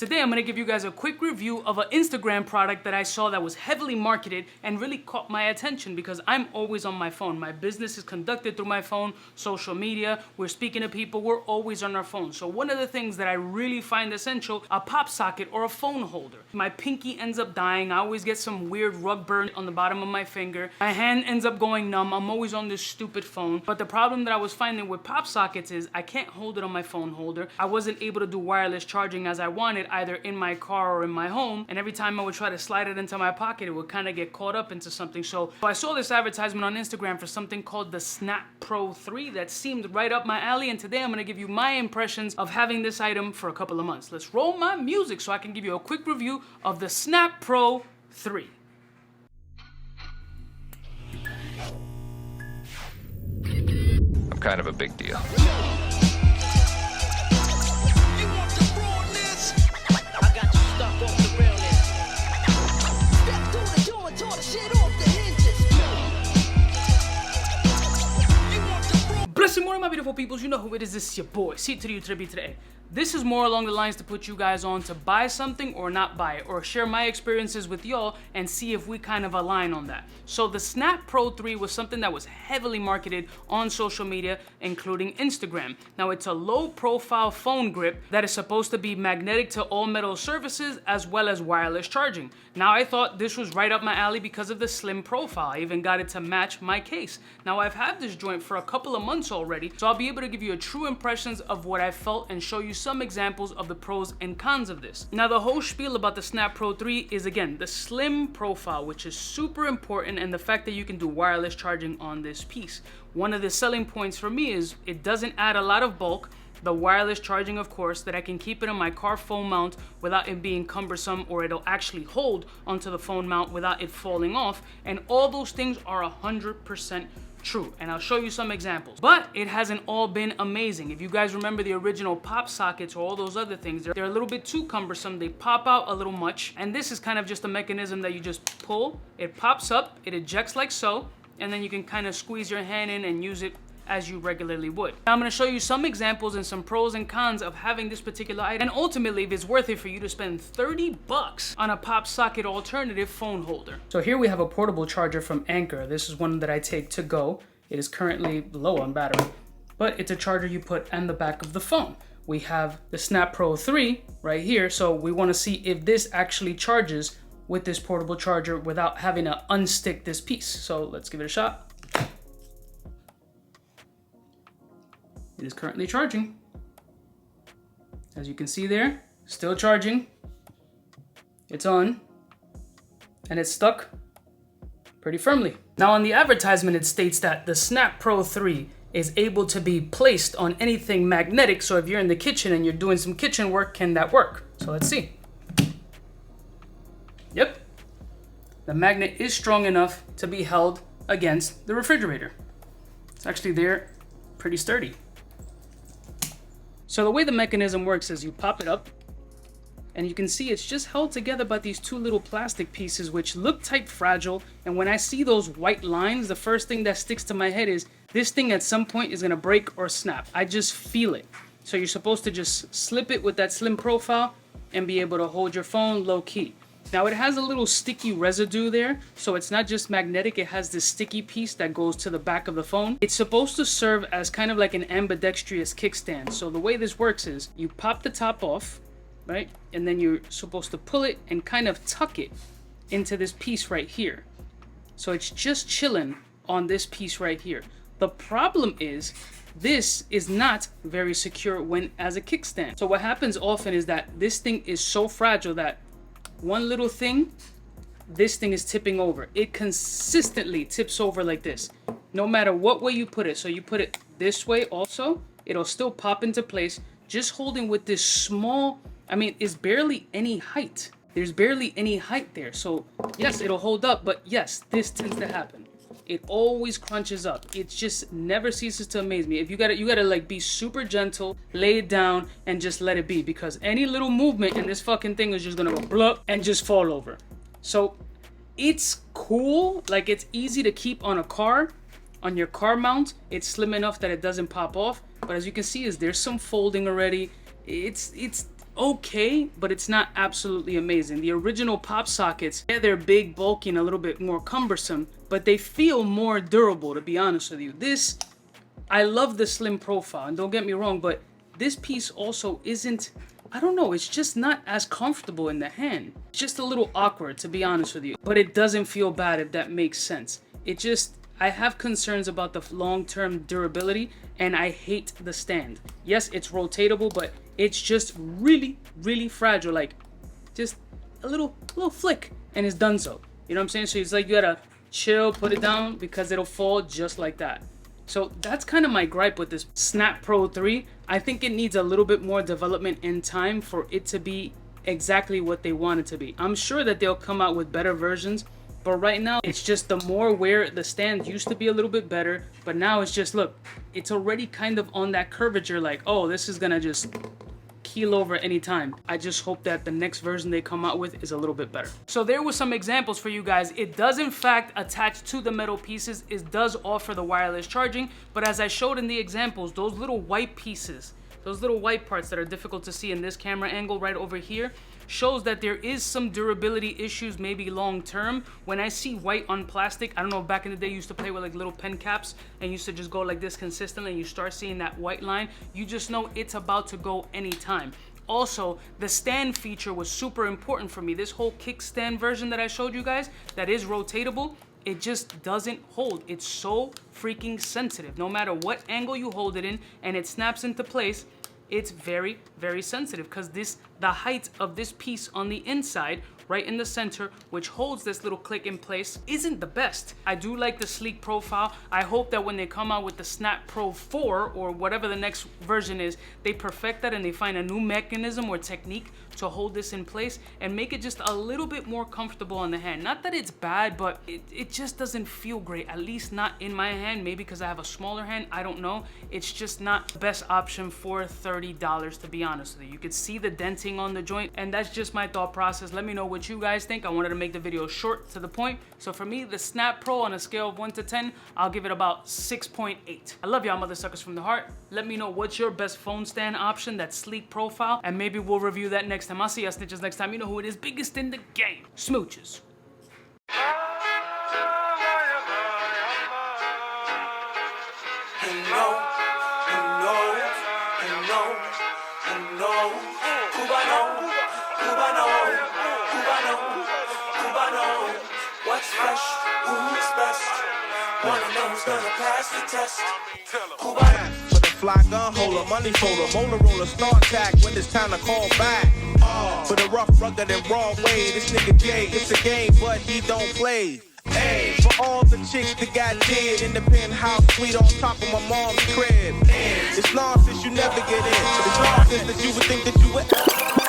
Today I'm going to give you guys a quick review of an Instagram product that I saw that was heavily marketed and really caught my attention because I'm always on my phone. My business is conducted through my phone, social media, we're speaking to people, we're always on our phone. So one of the things that I really find essential, a pop socket or a phone holder. My pinky ends up dying, I always get some weird rug burn on the bottom of my finger. My hand ends up going numb, I'm always on this stupid phone. But the problem that I was finding with pop sockets is I can't hold it on my phone holder. I wasn't able to do wireless charging as I wanted, either in my car or in my home, and every time I would try to slide it into my pocket, it would kind of get caught up into something. So I saw this advertisement on Instagram for something called the Snap Pro 3 that seemed right up my alley, and today I'm going to give you my impressions of having this item for a couple of months. Let's roll my music so I can give you a quick review of the Snap Pro 3. I'm kind of a big deal. Blessing morning, my beautiful peoples. You know who it is. This is your boy, C to the U to the B to the A. This is more along the lines to put you guys on to buy something or not buy it, or share my experiences with y'all and see if we kind of align on that. So the Snap Pro 3 was something that was heavily marketed on social media, including Instagram. Now it's a low profile phone grip that is supposed to be magnetic to all metal surfaces as well as wireless charging. Now I thought this was right up my alley because of the slim profile. I even got it to match my case. Now I've had this joint for a couple of months already, so I'll be able to give you a true impressions of what I felt and show you some examples of the pros and cons of this. Now the whole spiel about the Snap Pro 3 is again the slim profile, which is super important, and the fact that you can do wireless charging on this piece. One of the selling points for me is it doesn't add a lot of bulk. The wireless charging, of course, that I can keep it on my car phone mount without it being cumbersome, or it'll actually hold onto the phone mount without it falling off, and all those things are 100% true, and I'll show you some examples. But it hasn't all been amazing. If you guys remember the original pop sockets or all those other things, they're a little bit too cumbersome. They pop out a little much, and this is kind of just a mechanism that you just pull, it pops up, it ejects like so, and then you can kind of squeeze your hand in and use it as you regularly would. Now I'm going to show you some examples and some pros and cons of having this particular item, and ultimately if it's worth it for you to spend 30 bucks on a pop socket alternative phone holder. So here we have a portable charger from Anker. This is one that I take to go. It is currently low on battery, but it's a charger you put on the back of the phone. We have the Snap Pro 3 right here, so we want to see if this actually charges with this portable charger without having to unstick this piece. So let's give it a shot. It is currently charging. As you can see there, still charging. It's on, and it's stuck pretty firmly. Now on the advertisement, it states that the Snap Pro 3 is able to be placed on anything magnetic. So if you're in the kitchen and you're doing some kitchen work, can that work? So let's see. Yep. The magnet is strong enough to be held against the refrigerator. It's actually there, pretty sturdy. So the way the mechanism works is you pop it up, and you can see it's just held together by these two little plastic pieces which look type fragile, and when I see those white lines, the first thing that sticks to my head is this thing at some point is going to break or snap. I just feel it. So you're supposed to just slip it with that slim profile and be able to hold your phone low key. Now it has a little sticky residue there, so it's not just magnetic, it has this sticky piece that goes to the back of the phone. It's supposed to serve as kind of like an ambidextrous kickstand. So the way this works is you pop the top off, right? And then you're supposed to pull it and kind of tuck it into this piece right here. So it's just chilling on this piece right here. The problem is this is not very secure when as a kickstand. So what happens often is that this thing is so fragile that one little thing, this thing is tipping over. It consistently tips over like this, no matter what way you put it. So you put it this way also, it'll still pop into place, just holding with this small, I mean, it's barely any height. There's barely any height there. So yes, it'll hold up, but yes, this tends to happen. It always crunches up. It just never ceases to amaze me. If you gotta like be super gentle, lay it down, and just let it be, because any little movement and this fucking thing is just gonna go blup and just fall over. So it's cool, like it's easy to keep on a car, on your car mount. It's slim enough that it doesn't pop off, but as you can see, there's some folding already. It's okay, but it's not absolutely amazing. The original pop sockets, yeah, they're big, bulky, and a little bit more cumbersome, but they feel more durable, to be honest with you. This, I love the slim profile, and don't get me wrong, but this piece also isn't, I don't know, it's just not as comfortable in the hand. It's just a little awkward, to be honest with you, but it doesn't feel bad, if that makes sense. It just, I have concerns about the long-term durability, and I hate the stand. Yes, it's rotatable, but it's just really, really fragile. Like, just a little flick, and it's done so. You know what I'm saying? So it's like you gotta chill, put it down, because it'll fall just like that. So that's kind of my gripe with this Snap Pro 3. I think it needs a little bit more development in time for it to be exactly what they want it to be. I'm sure that they'll come out with better versions, but right now it's just the more wear. The stand used to be a little bit better, but now it's just, look, it's already kind of on that curvature, like, oh, this is gonna just keel over anytime. I just hope that the next version they come out with is a little bit better. So there were some examples for you guys. It does in fact attach to the metal pieces. It does offer the wireless charging, but as I showed in the examples, those little white pieces, those little white parts that are difficult to see in this camera angle right over here, shows that there is some durability issues, maybe long term. When I see white on plastic, I don't know, back in the day you used to play with like little pen caps and used to just go like this consistently, and you start seeing that white line, you just know it's about to go anytime. Also, the stand feature was super important for me. This whole kickstand version that I showed you guys, that is rotatable, it just doesn't hold. It's so freaking sensitive. No matter what angle you hold it in and it snaps into place, it's very, very sensitive, because the height of this piece on the inside, right in the center, which holds this little click in place, isn't the best. I do like the sleek profile. I hope that when they come out with the Snap Pro 4 or whatever the next version is, they perfect that and they find a new mechanism or technique to hold this in place and make it just a little bit more comfortable on the hand. Not that it's bad, but it just doesn't feel great, at least not in my hand. Maybe because I have a smaller hand, I don't know. It's just not the best option for $30, to be honest with you. You could see the denting on the joint, and that's just my thought process. Let me know what you guys think. I wanted to make the video short, to the point. So for me, the Snap Pro, on a scale of 1 to 10, I'll give it about 6.8. I love y'all mother suckers from the heart. Let me know what's your best phone stand option, that sleek profile, and maybe we'll review that next time. I'll see y'all snitches next time. You know who it is, biggest in the game. Smooches. What's fresh? Who's best? One of them's gonna pass the test. For the fly gun holder, money folder, motor roller, start tack when it's time to call back. For the rough, rugged, and raw way, this nigga Jay, it's a game, but he don't play. Hey, for all the chicks that got dead in the penthouse suite on top of my mom's crib. It's nonsense you never get in. It's nonsense that you would think that you would.